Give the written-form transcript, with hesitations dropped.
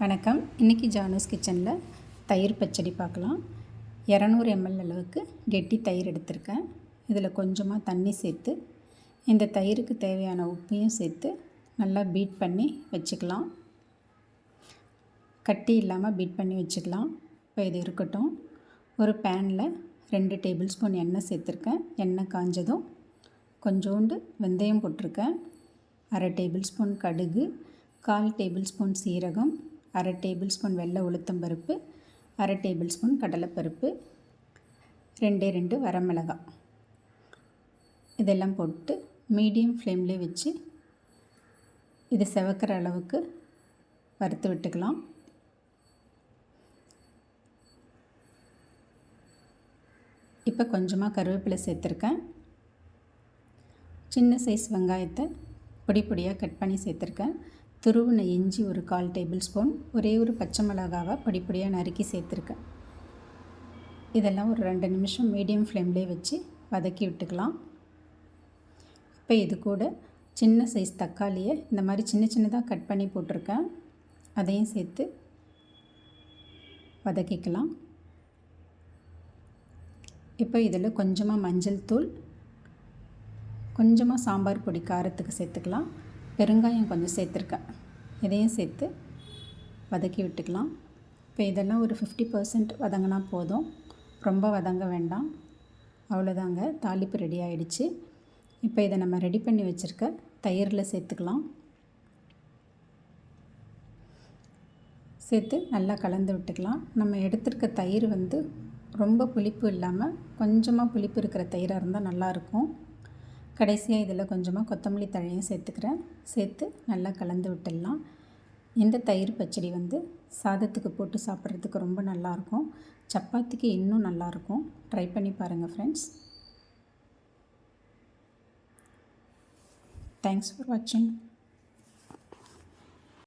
வணக்கம். இன்றைக்கி ஜானூஸ் கிச்சனில் தயிர் பச்சடி பார்க்கலாம். 200 ml அளவுக்கு கெட்டி தயிர் எடுத்திருக்கேன். இதில் கொஞ்சமாக தண்ணி சேர்த்து இந்த தயிருக்கு தேவையான உப்பையும் சேர்த்து நல்லா பீட் பண்ணி வச்சுக்கலாம். கட்டி இல்லாமல் பீட் பண்ணி வச்சுக்கலாம். இப்போ இது இருக்கட்டும். ஒரு பேனில் 2 டேபிள் ஸ்பூன் எண்ணெய் சேர்த்துருக்கேன். எண்ணெய் காஞ்சதும் கொஞ்சோண்டு வெந்தயம் போட்டிருக்கேன். 1/2 டேபிள் ஸ்பூன் கடுகு, 1/4 டேபிள் ஸ்பூன் சீரகம், 1/2 டேபிள் ஸ்பூன் வெள்ளை உளுத்தம்பருப்பு, 1/2 டேபிள் ஸ்பூன் கடலைப்பருப்பு, 2 வரமிளகாய் இதெல்லாம் போட்டு மீடியம் ஃப்ளேம்லேயே வச்சு இது செவக்கிற அளவுக்கு வறுத்து விட்டுக்கலாம். இப்போ கொஞ்சமாக கருவேப்பிலை சேர்த்துருக்கேன். சின்ன சைஸ் வெங்காயத்தை பொடி பொடியாக கட் பண்ணி சேர்த்துருக்கேன். துருவின இஞ்சி ஒரு 1/4 டேபிள் ஸ்பூன், ஒரே ஒரு பச்சை மிளகாவை பொடி பொடியாக நறுக்கி சேர்த்துருக்கேன். இதெல்லாம் ஒரு 2 நிமிஷம் மீடியம் ஃப்ளேம்லேயே வச்சு வதக்கி விட்டுக்கலாம். இப்போ இது கூட சின்ன சைஸ் தக்காளியை இந்த மாதிரி சின்ன சின்னதாக கட் பண்ணி போட்டிருக்கேன். அதையும் சேர்த்து வதக்கிக்கலாம். இப்போ இதில் கொஞ்சமாக மஞ்சள் தூள், கொஞ்சமாக சாம்பார் பொடி காரத்துக்கு சேர்த்துக்கலாம். பெருங்காயம் கொஞ்சம் சேர்த்துருக்கேன். இதையும் சேர்த்து வதக்கி விட்டுக்கலாம். இப்போ இதெல்லாம் ஒரு 50% வதங்கினா போதும், ரொம்ப வதங்க வேண்டாம். அவ்வளோதாங்க, தாளிப்பு ரெடி ஆகிடுச்சு. இப்போ இதை நம்ம ரெடி பண்ணி வச்சுருக்க தயிரில் சேர்த்துக்கலாம். சேர்த்து நல்லா கலந்து விட்டுக்கலாம். நம்ம எடுத்துருக்க தயிர் ரொம்ப புளிப்பு இல்லாமல் கொஞ்சமாக புளிப்பு இருக்கிற தயிராக இருந்தால் நல்லாயிருக்கும். கடைசியாக இதில் கொஞ்சமாக கொத்தமல்லி தழையும் சேர்த்துக்கிறேன். சேர்த்து நல்லா கலந்து விட்டுடலாம். இந்த தயிர் பச்சடி சாதத்துக்கு போட்டு சாப்பிட்றதுக்கு ரொம்ப நல்லாயிருக்கும். சப்பாத்திக்கு இன்னும் நல்லாயிருக்கும். ட்ரை பண்ணி பாருங்கள் ஃப்ரெண்ட்ஸ். தேங்க்ஸ் ஃபார் வாட்சிங்.